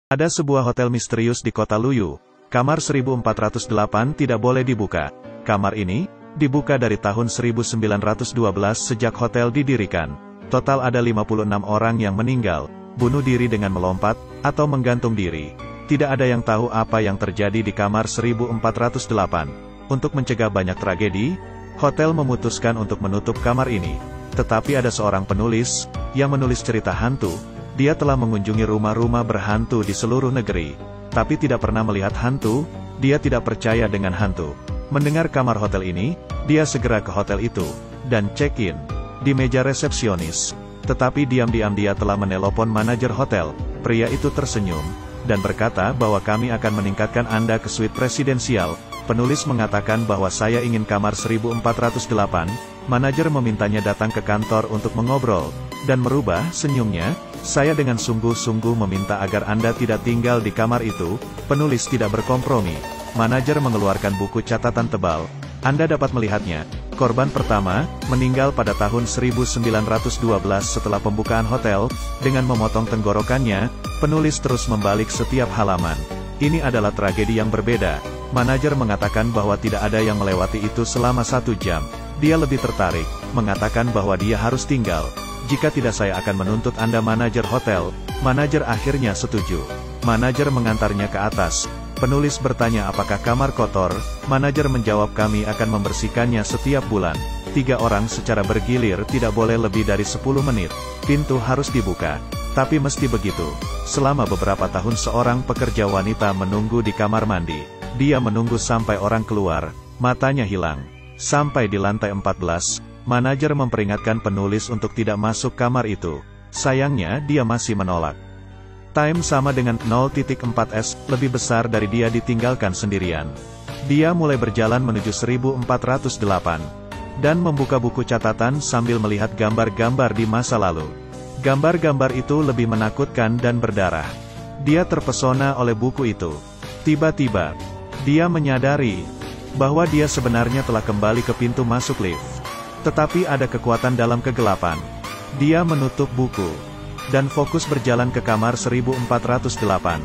Ada sebuah hotel misterius di kota Luyu. Kamar 1408 tidak boleh dibuka. Kamar ini dibuka dari tahun 1912 sejak hotel didirikan. Total ada 56 orang yang meninggal, bunuh diri dengan melompat, atau menggantung diri. Tidak ada yang tahu apa yang terjadi di kamar 1408. Untuk mencegah banyak tragedi, hotel memutuskan untuk menutup kamar ini. Tetapi ada seorang penulis yang menulis cerita hantu. Dia telah mengunjungi rumah-rumah berhantu di seluruh negeri, tapi tidak pernah melihat hantu. Dia tidak percaya dengan hantu. Mendengar kamar hotel ini, dia segera ke hotel itu, dan check-in di meja resepsionis. Tetapi diam-diam dia telah menelpon manajer hotel. Pria itu tersenyum, dan berkata bahwa kami akan meningkatkan Anda ke suite presidensial. Penulis mengatakan bahwa saya ingin kamar 1408, manajer memintanya datang ke kantor untuk mengobrol, dan merubah senyumnya. Saya dengan sungguh-sungguh meminta agar Anda tidak tinggal di kamar itu. Penulis tidak berkompromi. Manajer mengeluarkan buku catatan tebal. Anda dapat melihatnya. Korban pertama, meninggal pada tahun 1912 setelah pembukaan hotel. Dengan memotong tenggorokannya, penulis terus membalik setiap halaman. Ini adalah tragedi yang berbeda. Manajer mengatakan bahwa tidak ada yang melewati itu selama 1 jam. Dia lebih tertarik, mengatakan bahwa dia harus tinggal. Jika tidak saya akan menuntut Anda. Manajer hotel. Manajer akhirnya setuju. Manajer mengantarnya ke atas. Penulis bertanya apakah kamar kotor. Manajer menjawab kami akan membersihkannya setiap bulan. 3 orang secara bergilir, tidak boleh lebih dari 10 menit. Pintu harus dibuka. Tapi mesti begitu. Selama beberapa tahun seorang pekerja wanita menunggu di kamar mandi. Dia menunggu sampai orang keluar, matanya hilang. Sampai di lantai 14. Manajer memperingatkan penulis untuk tidak masuk kamar itu. Sayangnya dia masih menolak. Time sama dengan 0.4s, lebih besar dari dia ditinggalkan sendirian. Dia mulai berjalan menuju 1408. Dan membuka buku catatan sambil melihat gambar-gambar di masa lalu. Gambar-gambar itu lebih menakutkan dan berdarah. Dia terpesona oleh buku itu. Tiba-tiba, dia menyadari bahwa dia sebenarnya telah kembali ke pintu masuk lift. Tetapi ada kekuatan dalam kegelapan. Dia menutup buku, dan fokus berjalan ke kamar 1408.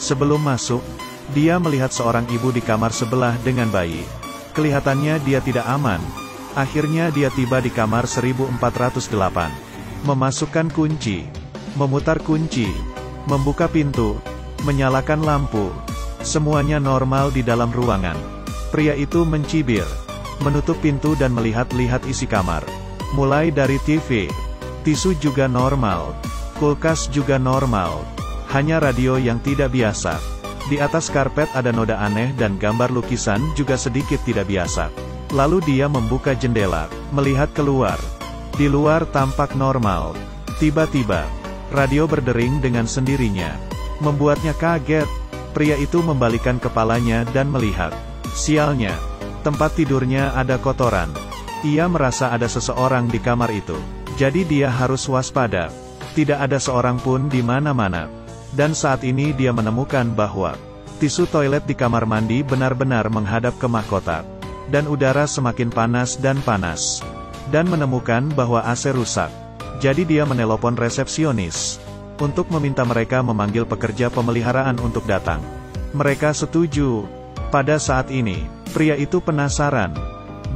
Sebelum masuk, dia melihat seorang ibu di kamar sebelah dengan bayi. Kelihatannya dia tidak aman. Akhirnya dia tiba di kamar 1408. Memasukkan kunci, memutar kunci, membuka pintu, menyalakan lampu. Semuanya normal di dalam ruangan. Pria itu mencibir, menutup pintu dan melihat-lihat isi kamar. Mulai dari TV, tisu juga normal, kulkas juga normal. Hanya radio yang tidak biasa. Di atas karpet ada noda aneh dan gambar lukisan juga sedikit tidak biasa. Lalu dia membuka jendela, melihat keluar. Di luar tampak normal. Tiba-tiba, radio berdering dengan sendirinya. Membuatnya kaget. Pria itu membalikkan kepalanya dan melihat. Sialnya, tempat tidurnya ada kotoran. Ia merasa ada seseorang di kamar itu. Jadi dia harus waspada. Tidak ada seorang pun di mana-mana. Dan saat ini dia menemukan bahwa tisu toilet di kamar mandi benar-benar menghadap ke mahkota. Dan udara semakin panas dan panas. Dan menemukan bahwa AC rusak. Jadi dia menelpon resepsionis untuk meminta mereka memanggil pekerja pemeliharaan untuk datang. Mereka setuju. Pada saat ini, pria itu penasaran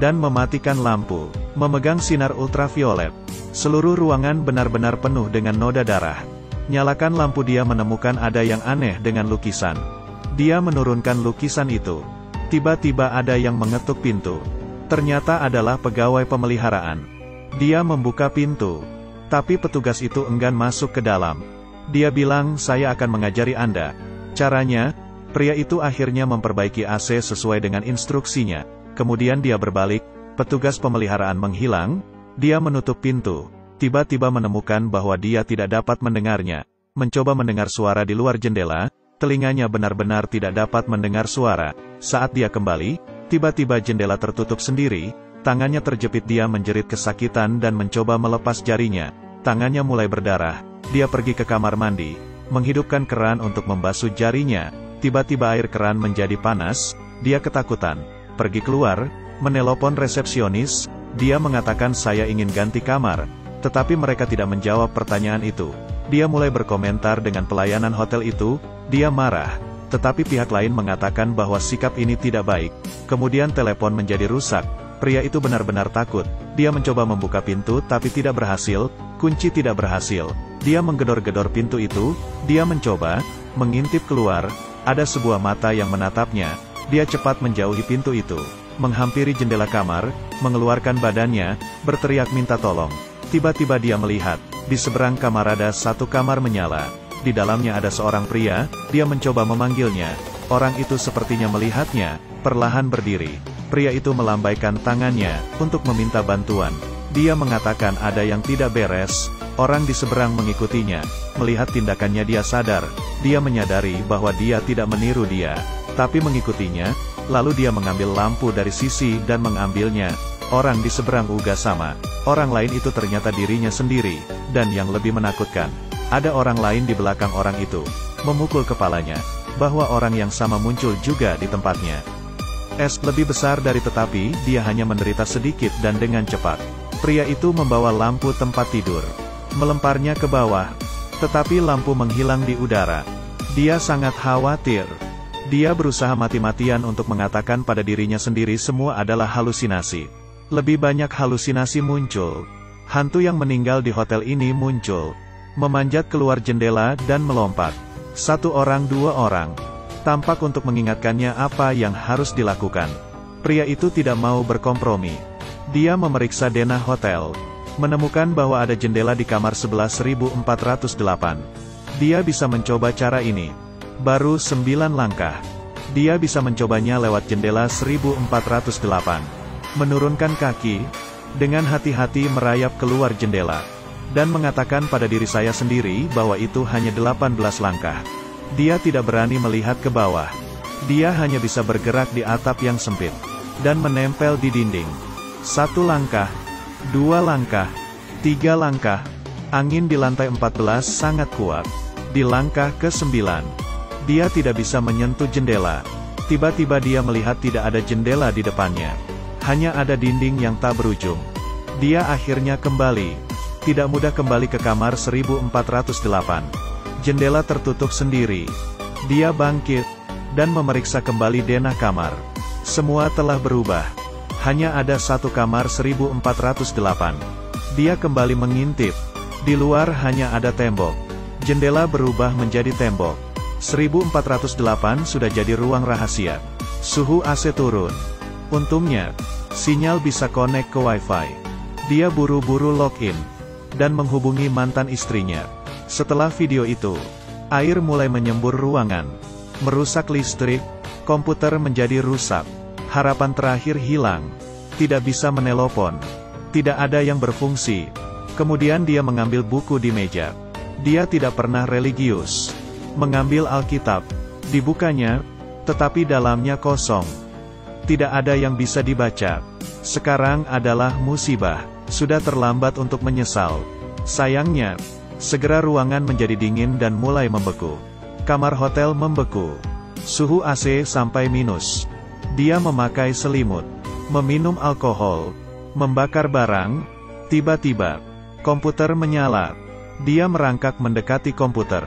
dan mematikan lampu, memegang sinar ultraviolet. Seluruh ruangan benar-benar penuh dengan noda darah. Nyalakan lampu. Dia menemukan ada yang aneh dengan lukisan. Dia menurunkan lukisan itu. Tiba-tiba ada yang mengetuk pintu. Ternyata adalah pegawai pemeliharaan. Dia membuka pintu. Tapi petugas itu enggan masuk ke dalam. Dia bilang, saya akan mengajari Anda. Caranya, pria itu akhirnya memperbaiki AC sesuai dengan instruksinya. Kemudian dia berbalik, petugas pemeliharaan menghilang. Dia menutup pintu. Tiba-tiba menemukan bahwa dia tidak dapat mendengarnya. Mencoba mendengar suara di luar jendela, telinganya benar-benar tidak dapat mendengar suara. Saat dia kembali, tiba-tiba jendela tertutup sendiri, tangannya terjepit. Dia menjerit kesakitan dan mencoba melepas jarinya. Tangannya mulai berdarah. Dia pergi ke kamar mandi, menghidupkan keran untuk membasuh jarinya. Tiba-tiba air keran menjadi panas. Dia ketakutan. Pergi keluar, menelpon resepsionis. Dia mengatakan saya ingin ganti kamar. Tetapi mereka tidak menjawab pertanyaan itu. Dia mulai berkomentar dengan pelayanan hotel itu, dia marah. Tetapi pihak lain mengatakan bahwa sikap ini tidak baik. Kemudian telepon menjadi rusak. Pria itu benar-benar takut. Dia mencoba membuka pintu tapi tidak berhasil, kunci tidak berhasil. Dia menggedor-gedor pintu itu, dia mencoba mengintip keluar, ada sebuah mata yang menatapnya. Dia cepat menjauhi pintu itu, menghampiri jendela kamar, mengeluarkan badannya, berteriak minta tolong. Tiba-tiba dia melihat, di seberang kamar ada satu kamar menyala. Di dalamnya ada seorang pria, dia mencoba memanggilnya. Orang itu sepertinya melihatnya, perlahan berdiri. Pria itu melambaikan tangannya, untuk meminta bantuan. Dia mengatakan ada yang tidak beres, orang di seberang mengikutinya. Melihat tindakannya dia sadar, dia menyadari bahwa dia tidak meniru dia, tapi mengikutinya. Lalu dia mengambil lampu dari sisi dan mengambilnya. Orang di seberang juga sama. Orang lain itu ternyata dirinya sendiri, dan yang lebih menakutkan, ada orang lain di belakang orang itu, memukul kepalanya, bahwa orang yang sama muncul juga di tempatnya. Lebih besar dari tetapi, dia hanya menderita sedikit dan dengan cepat. Pria itu membawa lampu tempat tidur, melemparnya ke bawah, tetapi lampu menghilang di udara. Dia sangat khawatir. Dia berusaha mati-matian untuk mengatakan pada dirinya sendiri semua adalah halusinasi. Lebih banyak halusinasi muncul. Hantu yang meninggal di hotel ini muncul, memanjat keluar jendela dan melompat. Satu orang, dua orang. Tampak untuk mengingatkannya apa yang harus dilakukan. Pria itu tidak mau berkompromi. Dia memeriksa denah hotel, menemukan bahwa ada jendela di kamar 11.408. Dia bisa mencoba cara ini. Baru 9 langkah. Dia bisa mencobanya lewat jendela 1408. Menurunkan kaki, dengan hati-hati merayap keluar jendela, dan mengatakan pada diri saya sendiri bahwa itu hanya 18 langkah. Dia tidak berani melihat ke bawah. Dia hanya bisa bergerak di atap yang sempit, dan menempel di dinding. 1 langkah, 2 langkah, 3 langkah. Angin di lantai 14 sangat kuat. Di langkah ke-9, dia tidak bisa menyentuh jendela. Tiba-tiba dia melihat tidak ada jendela di depannya. Hanya ada dinding yang tak berujung. Dia akhirnya kembali. Tidak mudah kembali ke kamar 1408. Jendela tertutup sendiri. Dia bangkit, dan memeriksa kembali denah kamar. Semua telah berubah. Hanya ada satu kamar 1408. Dia kembali mengintip. Di luar hanya ada tembok. Jendela berubah menjadi tembok. 1408 sudah jadi ruang rahasia. Suhu AC turun. Untungnya, sinyal bisa connect ke Wi-Fi. Dia buru-buru login, dan menghubungi mantan istrinya. Setelah video itu, air mulai menyembur ruangan, merusak listrik, komputer menjadi rusak. Harapan terakhir hilang. Tidak bisa menelpon. Tidak ada yang berfungsi. Kemudian dia mengambil buku di meja. Dia tidak pernah religius. Mengambil Alkitab. Dibukanya, tetapi dalamnya kosong. Tidak ada yang bisa dibaca. Sekarang adalah musibah. Sudah terlambat untuk menyesal. Sayangnya, segera ruangan menjadi dingin dan mulai membeku. Kamar hotel membeku. Suhu AC sampai minus. Dia memakai selimut, meminum alkohol, membakar barang. Tiba-tiba, komputer menyala. Dia merangkak mendekati komputer.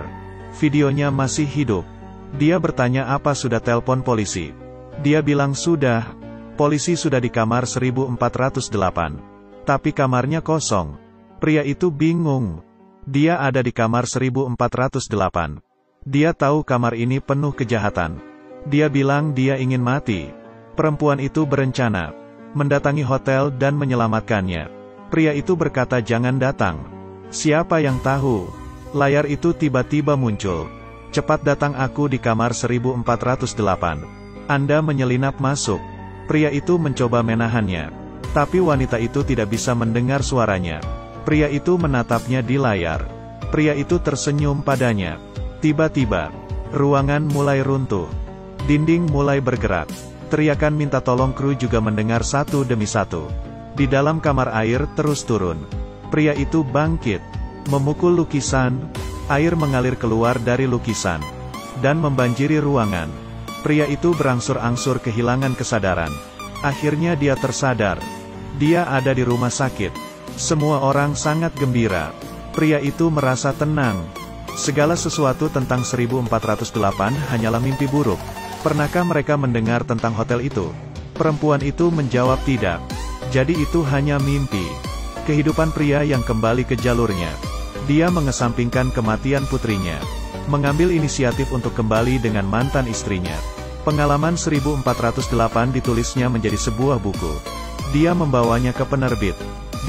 Videonya masih hidup. Dia bertanya apa sudah telepon polisi. Dia bilang sudah. Polisi sudah di kamar 1408. Tapi kamarnya kosong. Pria itu bingung. Dia ada di kamar 1408. Dia tahu kamar ini penuh kejahatan. Dia bilang dia ingin mati. Perempuan itu berencana mendatangi hotel dan menyelamatkannya. Pria itu berkata jangan datang. Siapa yang tahu? Layar itu tiba-tiba muncul. Cepat datang, aku di kamar 1408. Anda menyelinap masuk. Pria itu mencoba menahannya. Tapi wanita itu tidak bisa mendengar suaranya. Pria itu menatapnya di layar. Pria itu tersenyum padanya. Tiba-tiba, ruangan mulai runtuh. Dinding mulai bergerak. Teriakan minta tolong kru juga mendengar satu demi satu. Di dalam kamar air terus turun. Pria itu bangkit, memukul lukisan. Air mengalir keluar dari lukisan, dan membanjiri ruangan. Pria itu berangsur-angsur kehilangan kesadaran. Akhirnya dia tersadar. Dia ada di rumah sakit. Semua orang sangat gembira. Pria itu merasa tenang. Segala sesuatu tentang 1408 hanyalah mimpi buruk. Pernahkah mereka mendengar tentang hotel itu? Perempuan itu menjawab tidak. Jadi itu hanya mimpi. Kehidupan pria yang kembali ke jalurnya. Dia mengesampingkan kematian putrinya. Mengambil inisiatif untuk kembali dengan mantan istrinya. Pengalaman 1408 ditulisnya menjadi sebuah buku. Dia membawanya ke penerbit.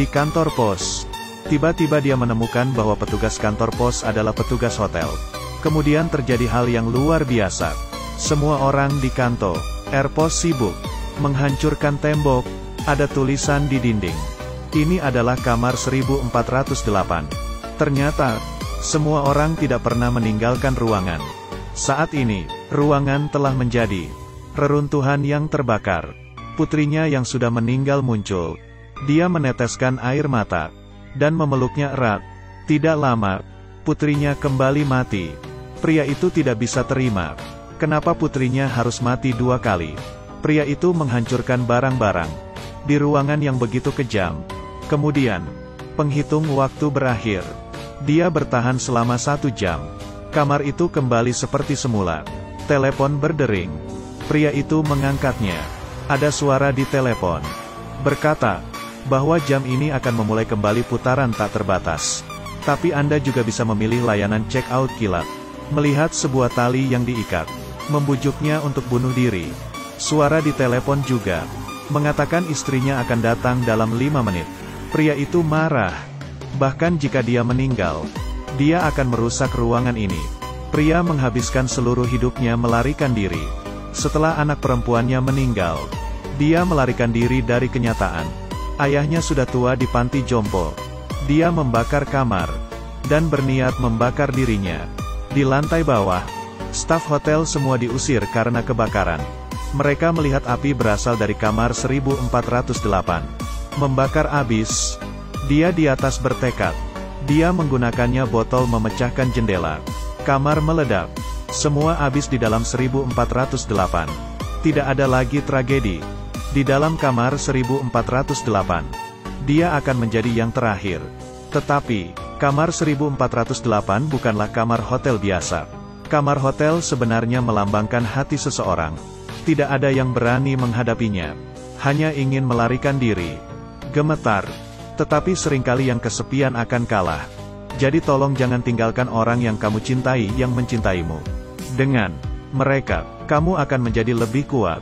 Di kantor pos. Tiba-tiba dia menemukan bahwa petugas kantor pos adalah petugas hotel. Kemudian terjadi hal yang luar biasa. Semua orang di kantor pos sibuk menghancurkan tembok. Ada tulisan di dinding. Ini adalah kamar 1408. Ternyata, semua orang tidak pernah meninggalkan ruangan. Saat ini, ruangan telah menjadi reruntuhan yang terbakar. Putrinya yang sudah meninggal muncul. Dia meneteskan air mata dan memeluknya erat. Tidak lama, putrinya kembali mati. Pria itu tidak bisa terima. Kenapa putrinya harus mati 2 kali? Pria itu menghancurkan barang-barang di ruangan yang begitu kejam. Kemudian, penghitung waktu berakhir. Dia bertahan selama 1 jam. Kamar itu kembali seperti semula. Telepon berdering. Pria itu mengangkatnya. Ada suara di telepon. Berkata, bahwa jam ini akan memulai kembali putaran tak terbatas. Tapi Anda juga bisa memilih layanan check-out kilat. Melihat sebuah tali yang diikat. Membujuknya untuk bunuh diri. Suara di telepon juga. Mengatakan istrinya akan datang dalam 5 menit. Pria itu marah. Bahkan jika dia meninggal, dia akan merusak ruangan ini. Pria menghabiskan seluruh hidupnya melarikan diri. Setelah anak perempuannya meninggal, dia melarikan diri dari kenyataan. Ayahnya sudah tua di panti jompo. Dia membakar kamar dan berniat membakar dirinya. Di lantai bawah, staf hotel semua diusir karena kebakaran. Mereka melihat api berasal dari kamar 1408. Membakar habis. Dia di atas bertekad. Dia menggunakannya botol memecahkan jendela. Kamar meledak. Semua habis di dalam 1408. Tidak ada lagi tragedi. Di dalam kamar 1408. Dia akan menjadi yang terakhir. Tetapi, kamar 1408 bukanlah kamar hotel biasa. Kamar hotel sebenarnya melambangkan hati seseorang. Tidak ada yang berani menghadapinya. Hanya ingin melarikan diri. Gemetar. Tetapi seringkali yang kesepian akan kalah. Jadi tolong jangan tinggalkan orang yang kamu cintai yang mencintaimu. Dengan mereka, kamu akan menjadi lebih kuat.